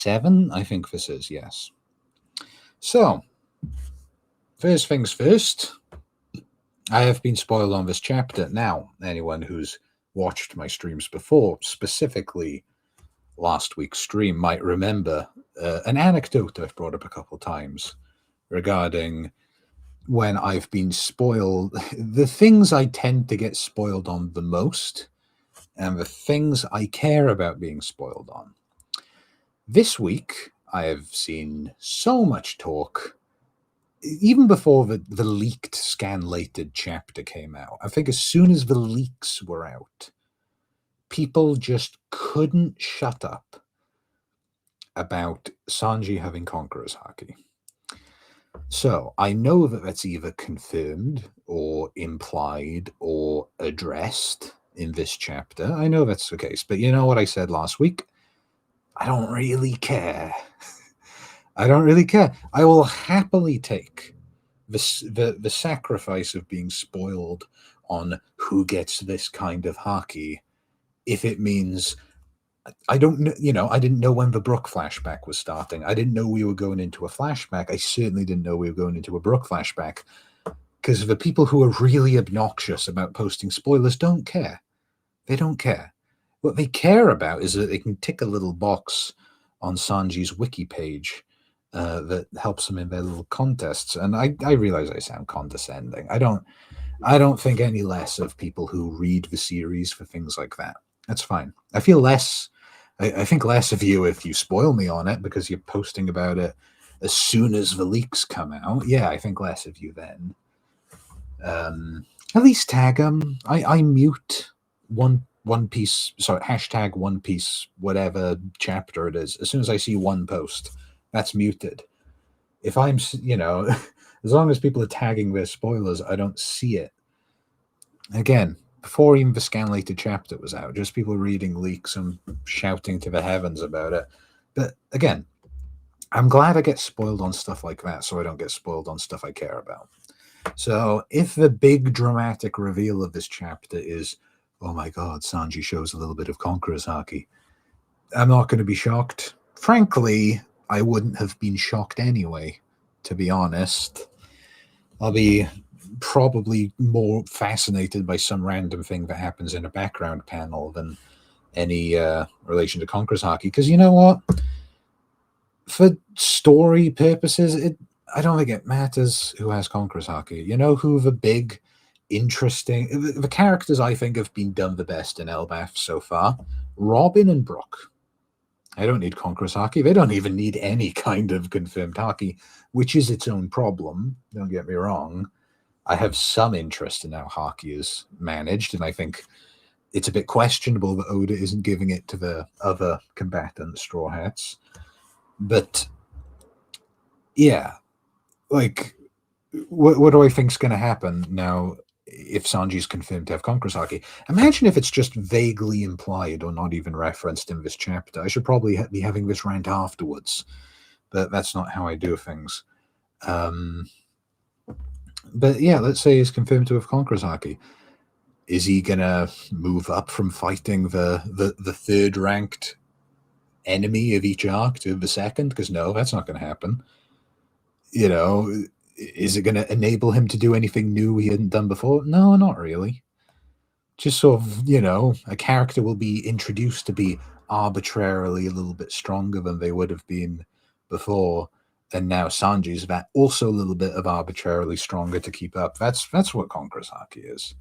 7, I think this is, yes. So, first things first, I have been spoiled on this chapter. Now, anyone who's watched my streams before, specifically last week's stream, might remember an anecdote I've brought up a couple of times regarding when I've been spoiled, the things I tend to get spoiled on the most, and the things I care about being spoiled on. This week, I have seen so much talk, even before the leaked scanlated chapter came out. I think as soon as the leaks were out, people just couldn't shut up about Sanji having Conqueror's Haki. So I know that that's either confirmed or implied or addressed in this chapter. I know that's the case, but you know what I said last week? I don't really care. I don't really care. I will happily take the sacrifice of being spoiled on who gets this kind of haki if it means I don't know, I didn't know when the Brook flashback was starting. I didn't know we were going into a flashback. I certainly didn't know we were going into a Brook flashback, because the people who are really obnoxious about posting spoilers don't care. They don't care. What they care about is that they can tick a little box on Sanji's wiki page that helps them in their little contests. And I realize I sound condescending. I don't think any less of people who read the series for things like that. That's fine. I feel less. I think less of you if you spoil me on it because you're posting about it as soon as the leaks come out. Yeah, I think less of you then. At least tag them. I mute One Piece, sorry, hashtag One Piece, whatever chapter it is. As soon as I see one post, that's muted. If I'm, as long as people are tagging their spoilers, I don't see it. Again, before even the scanlated chapter was out, just people reading leaks and shouting to the heavens about it. But again, I'm glad I get spoiled on stuff like that so I don't get spoiled on stuff I care about. So if the big dramatic reveal of this chapter is, oh my god, Sanji shows a little bit of Conqueror's Haki, I'm not going to be shocked. Frankly, I wouldn't have been shocked anyway, to be honest. I'll be probably more fascinated by some random thing that happens in a background panel than any relation to Conqueror's Haki. Because you know what? For story purposes, I don't think it matters who has Conqueror's Haki. You know who the big, interesting... The characters I think have been done the best in Elbaf so far? Robin and Brook. I don't need Conqueror's Haki. They don't even need any kind of confirmed Haki, which is its own problem. Don't get me wrong. I have some interest in how Haki is managed, and I think it's a bit questionable that Oda isn't giving it to the other combatant Straw Hats. But, yeah, like, what do I think's going to happen now if Sanji's confirmed to have Conqueror's Haki? Imagine if it's just vaguely implied or not even referenced in this chapter. I should probably be having this rant afterwards, but that's not how I do things. But yeah, let's say he's confirmed to have Conqueror's Haki. Is he gonna move up from fighting the third ranked enemy of each arc to the second? Because no, that's not going to happen. Is it going to enable him to do anything new he hadn't done before? No, not really. Just sort of, a character will be introduced to be arbitrarily a little bit stronger than they would have been before. And now Sanji's that also a little bit of arbitrarily stronger to keep up. That's what Conqueror's Haki is.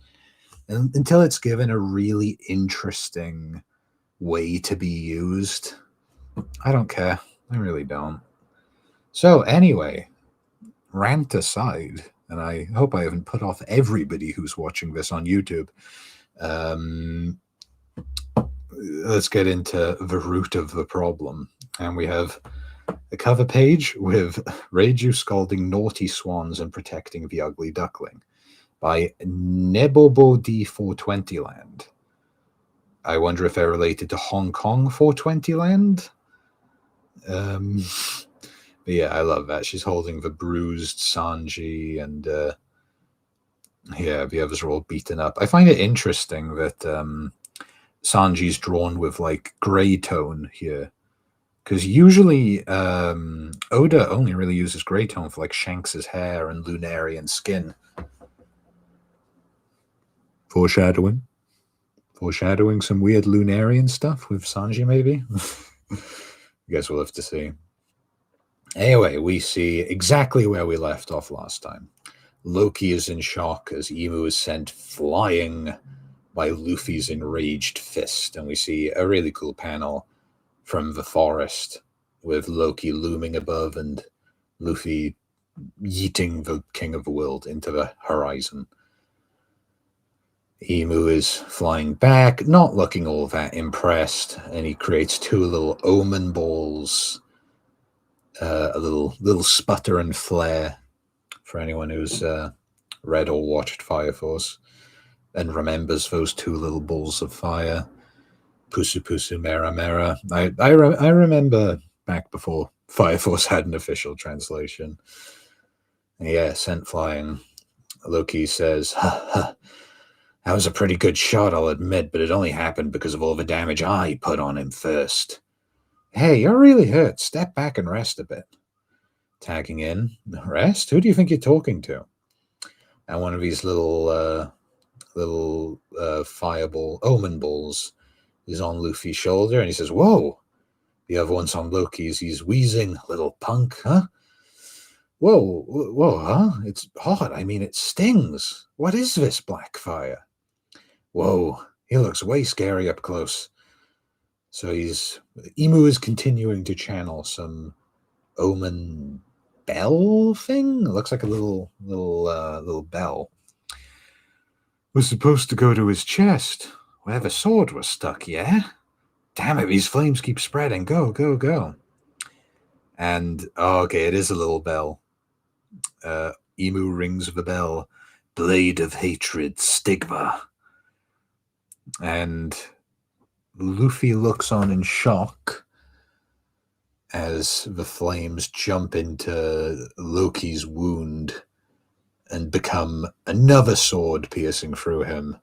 And until it's given a really interesting way to be used, I don't care. I really don't. So anyway, rant aside, and I hope I haven't put off everybody who's watching this on YouTube. Let's get into the root of the problem. And we have a cover page with Reiju scolding naughty swans and protecting the ugly duckling by Nebobo D 420 Land. I wonder if they're related to Hong Kong 420 Land. But yeah, I love that. She's holding the bruised Sanji, and yeah, the others are all beaten up. I find it interesting that Sanji's drawn with like gray tone here, Because usually Oda only really uses grey tone for like Shanks's hair and Lunarian skin. Foreshadowing some weird Lunarian stuff with Sanji, maybe? I guess we'll have to see. Anyway, we see exactly where we left off last time. Loki is in shock as Imu is sent flying by Luffy's enraged fist, and we see a really cool panel from the forest with Loki looming above and Luffy yeeting the King of the World into the horizon. Imu is flying back, not looking all that impressed, and he creates two little omen balls, a little sputter and flare for anyone who's read or watched Fire Force and remembers those two little balls of fire. Pusu Pusu Mera Mera. I remember back before Fire Force had an official translation. Yeah, sent flying. Loki says, "Ha ha. That was a pretty good shot, I'll admit, but it only happened because of all the damage I put on him first. Hey, you're really hurt. Step back and rest a bit." Tagging in. Rest? Who do you think you're talking to? And one of these little fireball omen balls is on Luffy's shoulder, and he says, "Whoa." The other one's on Loki's. He's wheezing, "Little punk, huh? Whoa, huh? It's hot. I mean, it stings. What is this black fire? Whoa, he looks way scary up close." So Imu is continuing to channel some omen bell thing. It looks like a little bell. Was supposed to go to his chest, where the sword was stuck, yeah? Damn it, these flames keep spreading. Go, go, go. And, okay, it is a little bell. Imu rings the bell. Blade of hatred, stigma. And Luffy looks on in shock as the flames jump into Loki's wound and become another sword piercing through him.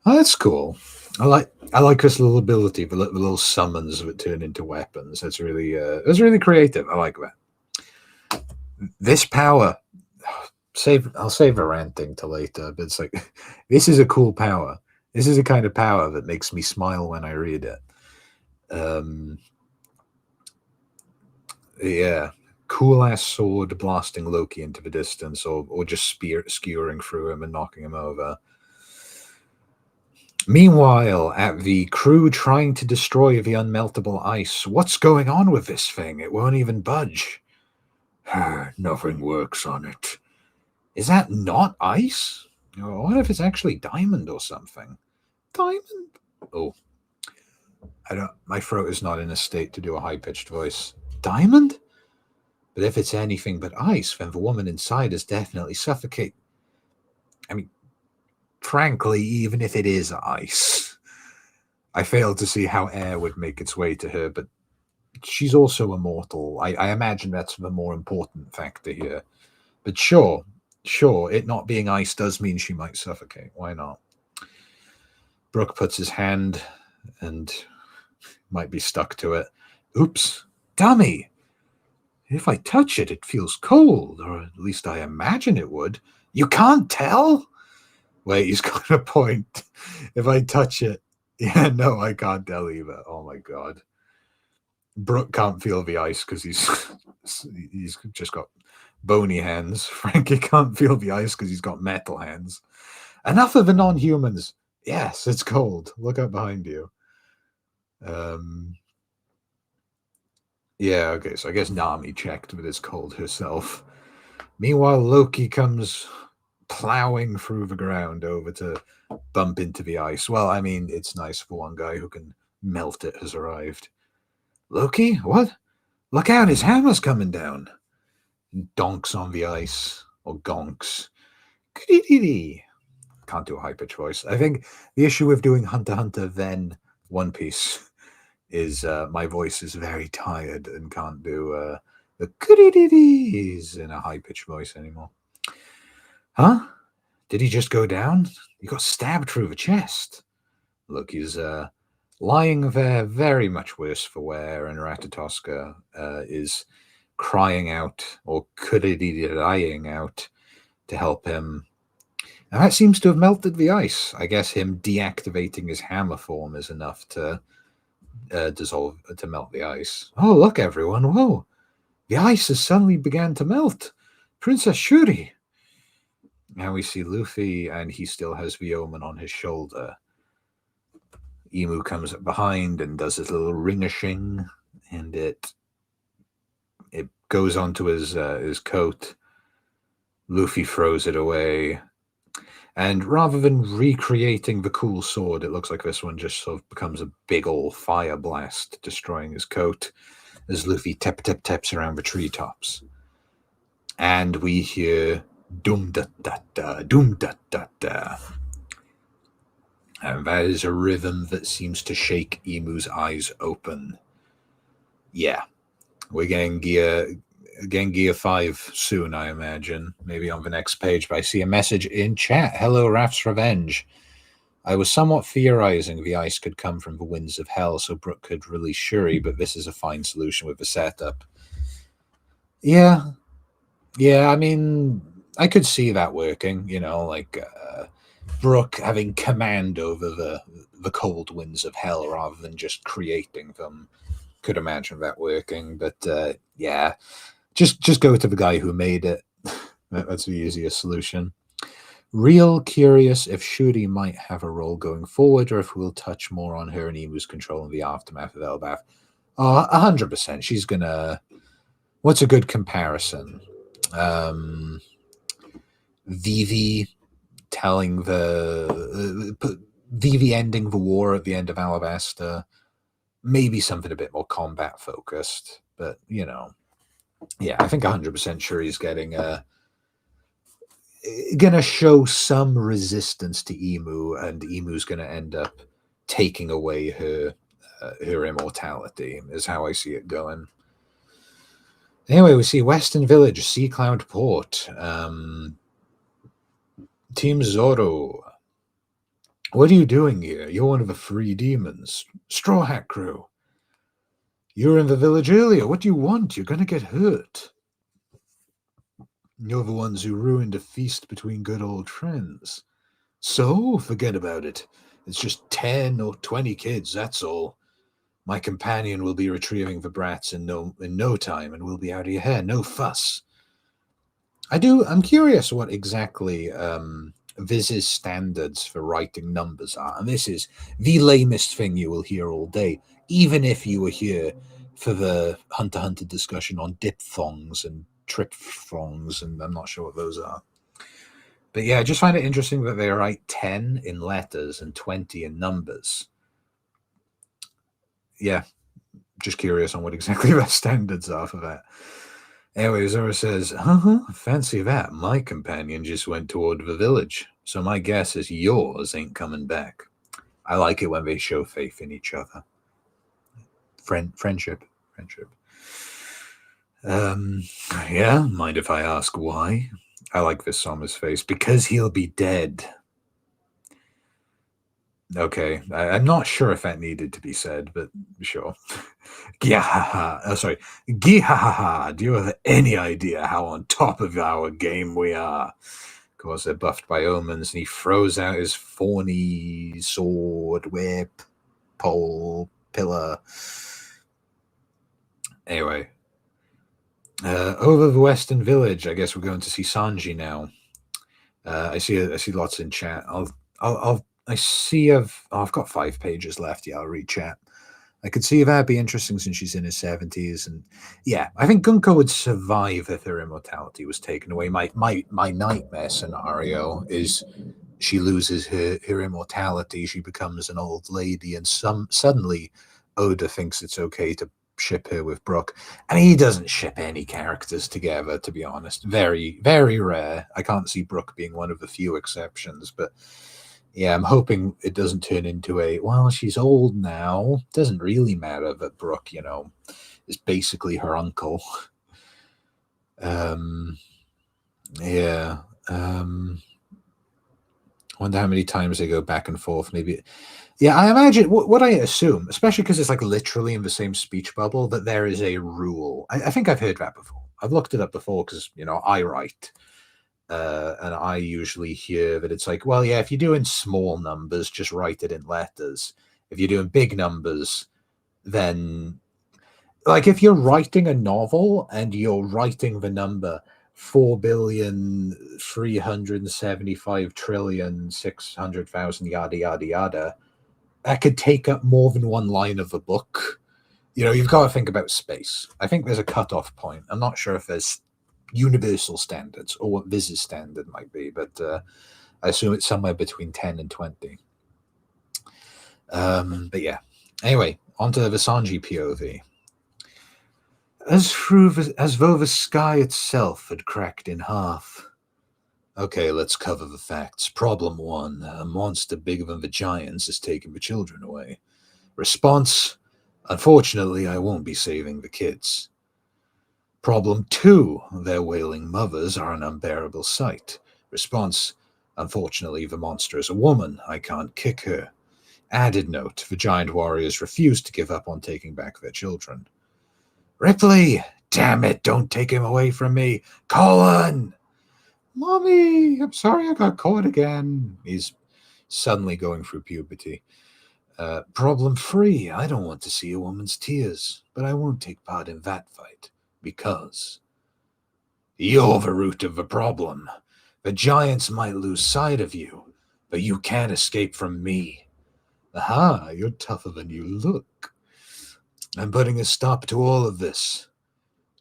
Oh, that's cool. I like this little ability, the little summons that turn into weapons. That's really creative. I like that. This power, I'll save the ranting to later, but it's like, this is a cool power. This is a kind of power that makes me smile when I read it. Yeah, cool ass sword blasting Loki into the distance, or just skewering through him and knocking him over. Meanwhile, at the crew trying to destroy the unmeltable ice, what's going on with this thing? It won't even budge. Nothing works on it. Is that not ice? Oh, what if it's actually diamond or something? Diamond? Oh, my throat is not in a state to do a high-pitched voice. Diamond? But if it's anything but ice, then the woman inside is definitely suffocate. I mean, frankly, even if it is ice, I fail to see how air would make its way to her, but she's also immortal. I imagine that's the more important factor here. But sure, it not being ice does mean she might suffocate. Why not? Brook puts his hand and might be stuck to it. Oops, dummy. If I touch it, it feels cold, or at least I imagine it would. You can't tell? Wait, he's got a point. If I touch it, yeah, no, I can't tell either. Oh my god. Brook can't feel the ice because he's just got bony hands. Frankie can't feel the ice because he's got metal hands. Enough of the non-humans. Yes, it's cold. Look up behind you. Yeah, okay, so I guess Nami checked that it's cold herself. Meanwhile, Loki comes plowing through the ground over to bump into the ice. Well, I mean, it's nice for one guy who can melt it has arrived. Loki? What? Look out, his hammer's coming down. Donks on the ice. Or gonks. Can't do a high-pitched voice. I think the issue with doing Hunter x Hunter then One Piece is my voice is very tired and can't do the goodies in a high-pitched voice anymore. Huh? Did he just go down? He got stabbed through the chest. Look, he's lying there very much worse for wear, and Ratatoska is crying out, or could it be dying out, to help him. And that seems to have melted the ice. I guess him deactivating his hammer form is enough to melt the ice. Oh, look, everyone. Whoa. The ice has suddenly began to melt. Princess Shuri. Now we see Luffy, and he still has the omen on his shoulder. Emu comes up behind and does his little ring-a-shing, and it goes onto his coat. Luffy throws it away. And rather than recreating the cool sword, it looks like this one just sort of becomes a big old fire blast, destroying his coat as Luffy taps around the treetops. And we hear doom da da da, doom da da da. And that is a rhythm that seems to shake Emu's eyes open. Yeah, we're getting Gear 5 soon, I imagine. Maybe on the next page, but I see a message in chat. Hello, Raph's Revenge. I was somewhat theorizing the ice could come from the winds of hell so Brook could release Shuri, but this is a fine solution with the setup. Yeah, I mean, I could see that working, like Brook having command over the cold winds of hell rather than just creating them. Could imagine that working, but yeah, just go to the guy who made it. That's the easiest solution. Real curious if Shuri might have a role going forward, or if we'll touch more on her and Emu's control in the aftermath of Elbaf. 100%. She's gonna. What's a good comparison? Vivi telling Vivi ending the war at the end of Alabasta. Maybe something a bit more combat focused, but yeah, I think 100% Shuri's gonna show some resistance to Emu, and Emu's gonna end up taking away her immortality, is how I see it going. Anyway, we see Western Village, Sea Cloud Port. Team Zoro. What are you doing here? You're one of the 3 demons. Straw Hat Crew. You were in the village earlier. What do you want? You're gonna get hurt. You're the ones who ruined a feast between good old friends. So, forget about it. It's just 10 or 20 kids, that's all. My companion will be retrieving the brats in no time, and we'll be out of your hair. No fuss. I'm curious what exactly Viz's standards for writing numbers are. And this is the lamest thing you will hear all day, even if you were here for the Hunter x Hunter discussion on diphthongs and triphthongs, and I'm not sure what those are. But yeah, I just find it interesting that they write 10 in letters and 20 in numbers. Yeah, just curious on what exactly their standards are for that. Anyway, Zoro says, fancy that. My companion just went toward the village, so my guess is yours ain't coming back. I like it when they show faith in each other. Friendship. Yeah, mind if I ask why? I like this Sommer's face. Because he'll be dead. Okay, I'm not sure if that needed to be said, but sure. Gihaha. Sorry. Gihaha. Do you have any idea how on top of our game we are? Of course, they're buffed by omens, and he throws out his thorny sword, whip, pole, pillar. Anyway, over the Western Village, I guess we're going to see Sanji now. I see lots in chat. I've got 5 pages left. Yeah, I'll read chat. I could see that'd be interesting since she's in her 70s, and yeah, I think Gunko would survive if her immortality was taken away. My nightmare scenario is she loses her immortality, she becomes an old lady, and suddenly Oda thinks it's okay to ship her with Brook. I mean, he doesn't ship any characters together, to be honest. Very, very rare. I can't see Brook being one of the few exceptions, but yeah, I'm hoping it doesn't turn into she's old now. Doesn't really matter that Brook, is basically her uncle. Yeah. Wonder how many times they go back and forth. Maybe, yeah. I imagine what I assume, especially because it's like literally in the same speech bubble, that there is a rule. I think I've heard that before. I've looked it up before because I write, and I usually hear that it's like, well, yeah, if you're doing small numbers, just write it in letters. If you're doing big numbers, then like if you're writing a novel and you're writing the number 4,375,600,000 yada yada yada, that could take up more than one line of the book. You've got to think about space. I think there's a cutoff point. I'm not sure if there's universal standards or what Viz's standard might be, but I assume it's somewhere between 10 and 20. But yeah. Anyway, onto the Sanji POV. As though the sky itself had cracked in half. Okay, let's cover the facts. Problem 1. A monster bigger than the giants is taking the children away. Response. Unfortunately, I won't be saving the kids. Problem 2. Their wailing mothers are an unbearable sight. Response. Unfortunately, the monster is a woman. I can't kick her. Added note. The giant warriors refuse to give up on taking back their children. Ripley! Damn it, don't take him away from me. Colin! Mommy, I'm sorry I got caught again. He's suddenly going through puberty. Problem 3. I don't want to see a woman's tears, but I won't take part in that fight, because you're the root of the problem. The giants might lose sight of you, but you can't escape from me. Aha, you're tougher than you look. I'm putting a stop to all of this.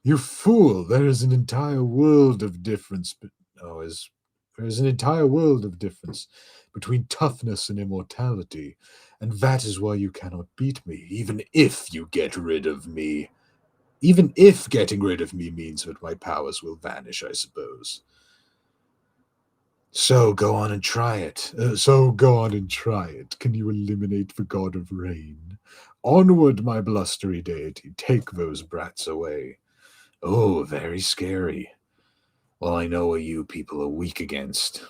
You fool, there is an entire world of difference. There is an entire world of difference between toughness and immortality, and that is why you cannot beat me, even if you get rid of me. Even if getting rid of me means that my powers will vanish, I suppose. So go on and try it. Can you eliminate the god of rain? Onward, my blustery deity. Take those brats away. Oh, very scary. Well, I know what you people are weak against.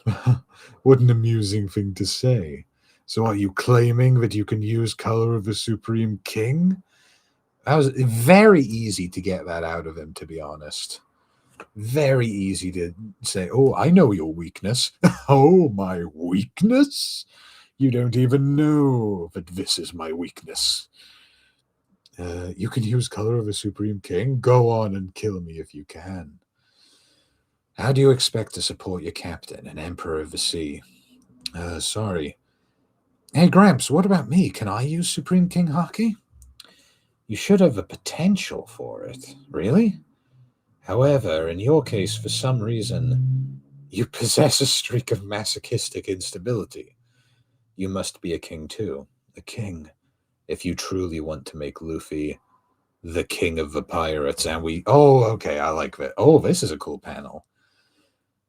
What an amusing thing to say. So are you claiming that you can use color of the Supreme King? That was very easy to get that out of him, to be honest. Very easy to say, oh, I know your weakness. Oh, my weakness? You don't even know that this is my weakness. You can use color of a Supreme King? Go on and kill me if you can. How do you expect to support your captain, an Emperor of the Sea? Sorry. Hey, Gramps, what about me? Can I use Supreme King Haki? You should have the potential for it. Really? However, in your case, for some reason, you possess a streak of masochistic instability. You must be a king too. A king. If you truly want to make Luffy the king of the pirates, and we... Oh, okay, I like that. Oh, this is a cool panel.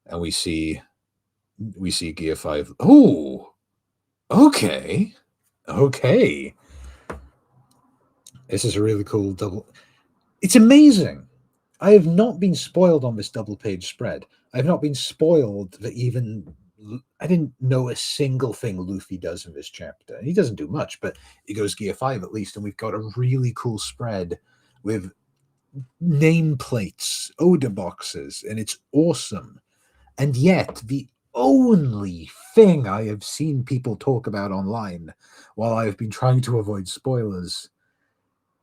And we see Gear 5. Oh, okay. Okay. This is a really cool double... It's amazing. I have not been spoiled on this double-page spread. I've not been spoiled that even... I didn't know a single thing Luffy does in this chapter. He doesn't do much, but he goes Gear 5 at least, and we've got a really cool spread with nameplates, Oda boxes, and it's awesome. And yet, the only thing I have seen people talk about online while I've been trying to avoid spoilers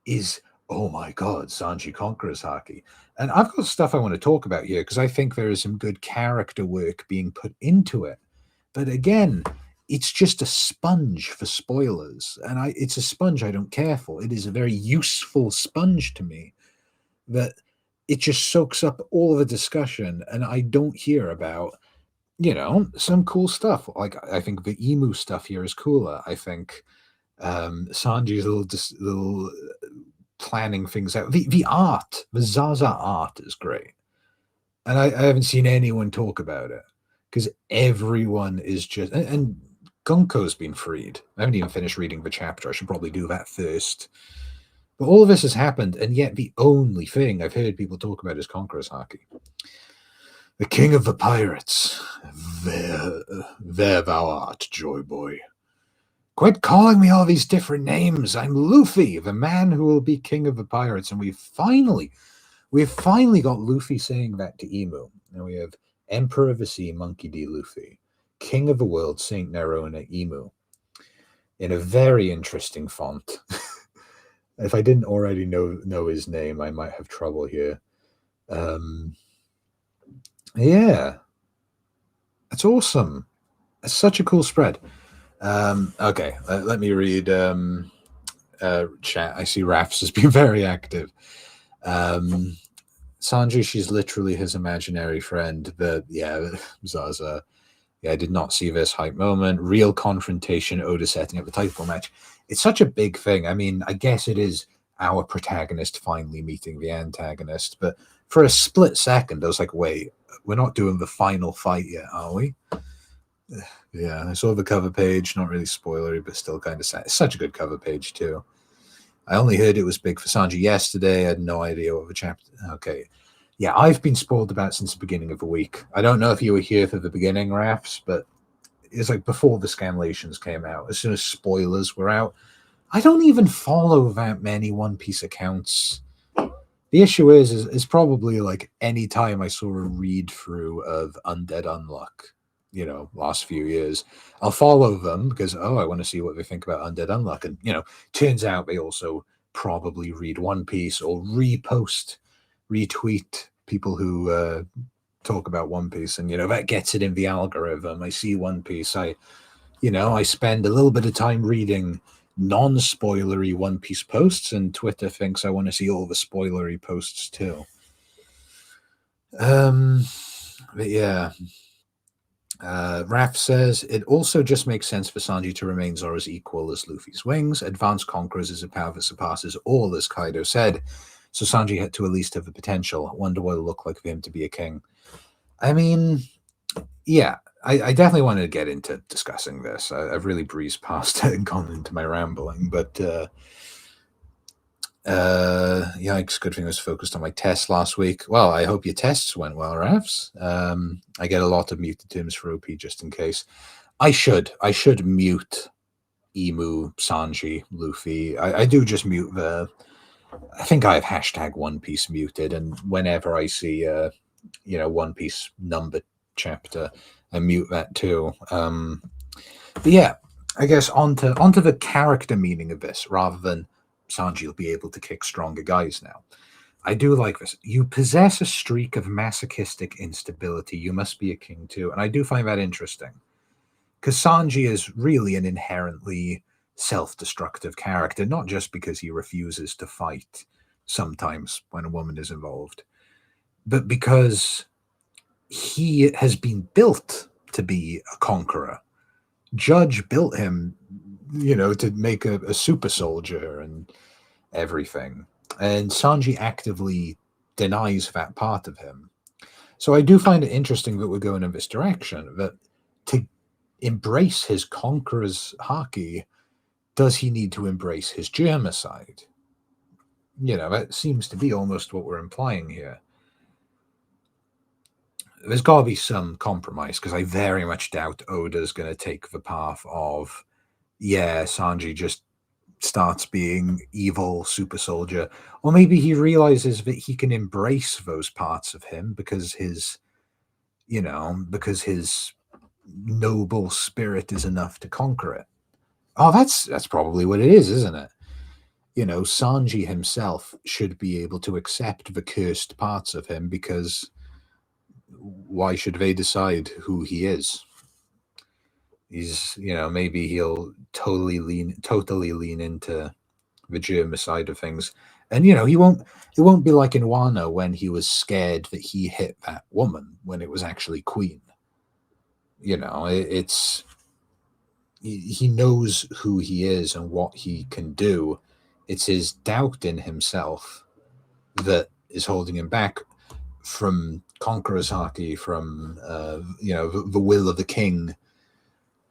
is, oh my god, Sanji conquers Haki. And I've got stuff I want to talk about here because I think there is some good character work being put into it. But again, it's just a sponge for spoilers. And it's a sponge I don't care for. It is a very useful sponge to me that it just soaks up all the discussion, and I don't hear about, some cool stuff. Like, I think the emu stuff here is cooler. I think Sanji's little planning things out. The art, the Zaza art is great. And I haven't seen anyone talk about it because everyone is just... And Gunko's been freed. I haven't even finished reading the chapter. I should probably do that first. But all of this has happened, and yet the only thing I've heard people talk about is Conqueror's Haki. The king of the pirates. There thou art, Joy Boy. Quit calling me all these different names. I'm Luffy, the man who will be king of the pirates. And we've finally got Luffy saying that to Emu. Now we have Emperor of the Sea, Monkey D. Luffy, King of the World, Saint Nerona, Emu, in a very interesting font. If I didn't already know his name, I might have trouble here. Yeah, that's awesome. It's such a cool spread. Okay, let me read chat. I see Rafs has been very active. Sanji, she's literally his imaginary friend. But yeah, Zaza. Yeah, I did not see this hype moment. Real confrontation, Oda setting up the title match. It's such a big thing. I mean, I guess it is our protagonist finally meeting the antagonist. But for a split second, I was like, wait, we're not doing the final fight yet, are we? Yeah, I saw the cover page. Not really spoilery, but still kind of sad. It's such a good cover page, too. I only heard it was big for Sanji yesterday. I had no idea what the chapter... Okay. Yeah, I've been spoiled about since the beginning of the week. I don't know if you were here for the beginning, Rafs, but it's like before the scanlations came out, as soon as spoilers were out. I don't even follow that many One Piece accounts. The issue is probably like any time I saw a read through of Undead Unluck, last few years, I'll follow them because, I want to see what they think about Undead Unluck. And, turns out they also probably read One Piece or retweet people who talk about One Piece, and that gets it in the algorithm. I see One Piece, I spend a little bit of time reading non-spoilery One Piece posts, and Twitter thinks I want to see all the spoilery posts too. But yeah, Raph says it also just makes sense for Sanji to remain Zoro's equal as Luffy's wings. Advanced Conquerors is a power that surpasses all, as Kaido said. So Sanji had to at least have the potential. I wonder what it'll look like for him to be a king. I mean, yeah, I definitely wanted to get into discussing this. I've really breezed past it and gone into my rambling, but yikes, good thing I was focused on my tests last week. Well, I hope your tests went well, Rafs. I get a lot of muted terms for OP just in case. I should mute Emu, Sanji, Luffy. I do just mute I think I have hashtag One Piece muted, and whenever I see One Piece number chapter, I mute that too. But yeah, I guess onto the character meaning of this, rather than Sanji will be able to kick stronger guys now. I do like this. You possess a streak of masochistic instability. You must be a king too. And I do find that interesting. Because Sanji is really an inherently self-destructive character, not just because he refuses to fight sometimes when a woman is involved, but because he has been built to be a conqueror. Judge built him, to make a super soldier and everything. And Sanji actively denies that part of him. So I do find it interesting that we're going in this direction, that to embrace his conqueror's haki, does he need to embrace his germicide? That seems to be almost what we're implying here. There's got to be some compromise, because I very much doubt Oda's going to take the path of, Sanji just starts being evil super soldier, or maybe he realizes that he can embrace those parts of him because his noble spirit is enough to conquer it. Oh, that's probably what it is, isn't it? Sanji himself should be able to accept the cursed parts of him, because why should they decide who he is? He's, maybe he'll totally lean into the germ side of things. And, it won't be like in Wano when he was scared that he hit that woman when it was actually Queen. It's, he knows who he is and what he can do. It's his doubt in himself that is holding him back from Conqueror's haki, from the will of the king.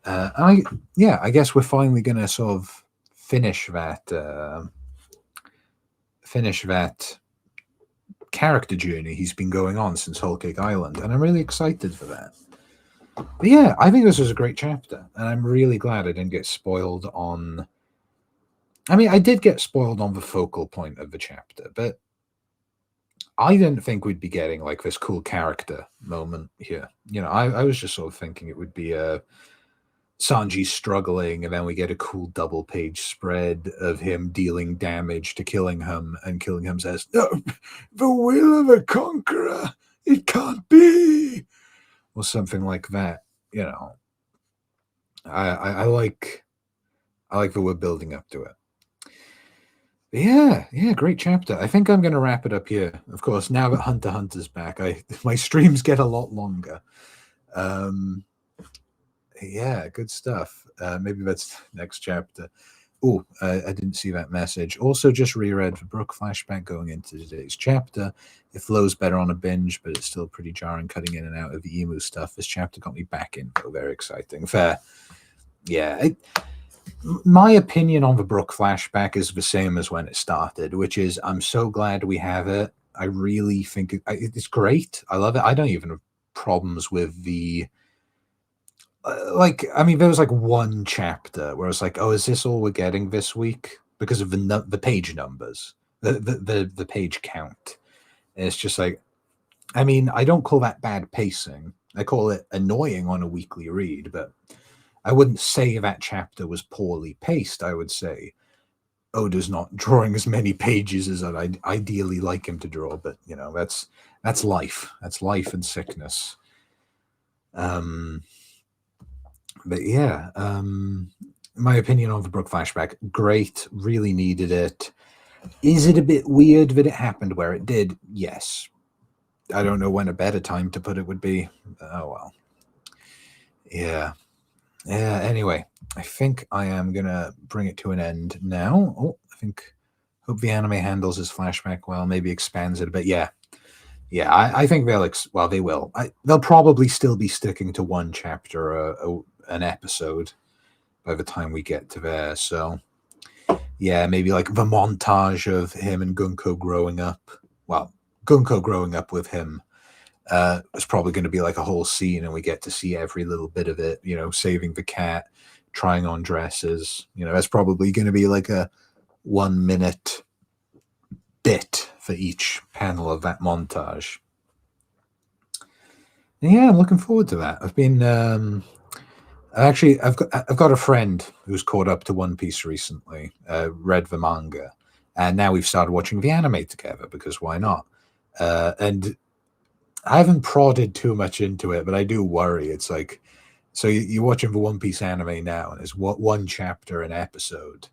I guess we're finally going to sort of finish that character journey he's been going on since Whole Cake Island, and I'm really excited for that. But yeah, I think this was a great chapter, and I'm really glad I didn't get spoiled on. I mean, I did get spoiled on the focal point of the chapter, but I didn't think we'd be getting like this cool character moment here. I was just sort of thinking it would be Sanji struggling, and then we get a cool double page spread of him dealing damage to Killingham, and Killingham says, "No, the will of a conqueror, it can't be," or something like that. I like that we're building up to it. Yeah, great chapter. I think I'm going to wrap it up here. Of course, now that Hunter x Hunter's back, my streams get a lot longer. Yeah, good stuff. Maybe that's next chapter. Oh, I didn't see that message. Also, just reread the Brook flashback going into today's chapter. It flows better on a binge, but it's still pretty jarring cutting in and out of the emu stuff. This chapter got me back in. So very exciting. Fair. Yeah. My opinion on the Brook flashback is the same as when it started, which is I'm so glad we have it. I really think it's great. I love it. I don't even have problems with the there was like one chapter where it's like, oh, is this all we're getting this week because of the page numbers, the page count? And it's just like, I mean, I don't call that bad pacing. I call it annoying on a weekly read, but I wouldn't say that chapter was poorly paced. I would say Oda's not drawing as many pages as I'd ideally like him to draw, but that's life. That's life and sickness. But yeah, my opinion on the Brook flashback, great, really needed it. Is it a bit weird that it happened where it did? Yes. I don't know when a better time to put it would be. Oh, well. Yeah. Anyway, I think I am going to bring it to an end now. Oh, hope the anime handles his flashback well, maybe expands it a bit. Yeah, I think they will. They'll probably still be sticking to one chapter an episode by the time we get to there. So, yeah, maybe like the montage of him and Gunko growing up. Well, Gunko growing up with him. It's probably going to be like a whole scene, and we get to see every little bit of it, saving the cat, trying on dresses. That's probably going to be like a 1 minute bit for each panel of that montage. And yeah, I'm looking forward to that. I've been I've got a friend who's caught up to One Piece recently, read the manga, and now we've started watching the anime together because why not? And I haven't prodded too much into it, but I do worry. It's like, so you're watching the One Piece anime now, and it's one chapter an episode.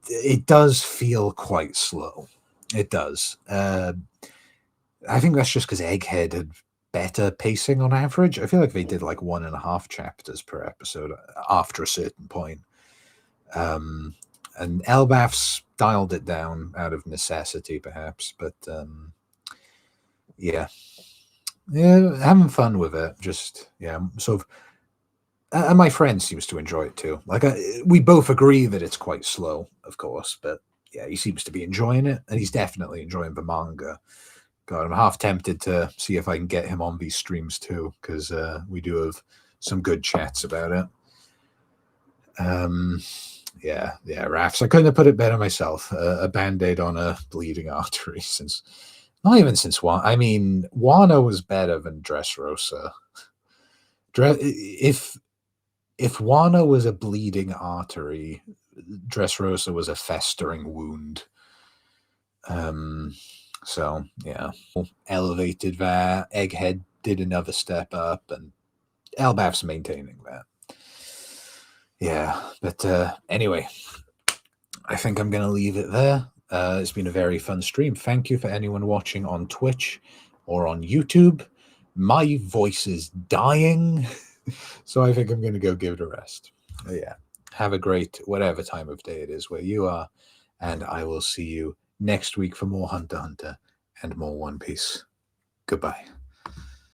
It does feel quite slow. It does. I think that's just because Egghead had better pacing on average. I feel like they did like 1.5 chapters per episode after a certain point. And Elbaf's dialed it down out of necessity, perhaps. But yeah, having fun with it. Just sort of. And my friend seems to enjoy it too. Like we both agree that it's quite slow, of course, but yeah, he seems to be enjoying it, and he's definitely enjoying the manga. God, I'm half tempted to see if I can get him on these streams too, because we do have some good chats about it. Yeah, Rafts. I couldn't have put it better myself. A band-aid on a bleeding artery not even since Wano. I mean, Wano was better than Dressrosa. If Wano was a bleeding artery, Dressrosa was a festering wound. So yeah, elevated that. Egghead did another step up, and Elbaf's maintaining that. Yeah, but anyway, I think I'm going to leave it there. It's been a very fun stream. Thank you for anyone watching on Twitch or on YouTube. My voice is dying, so I think I'm going to go give it a rest. But yeah, have a great whatever time of day it is where you are, and I will see you next week for more Hunter x Hunter and more One Piece. Goodbye.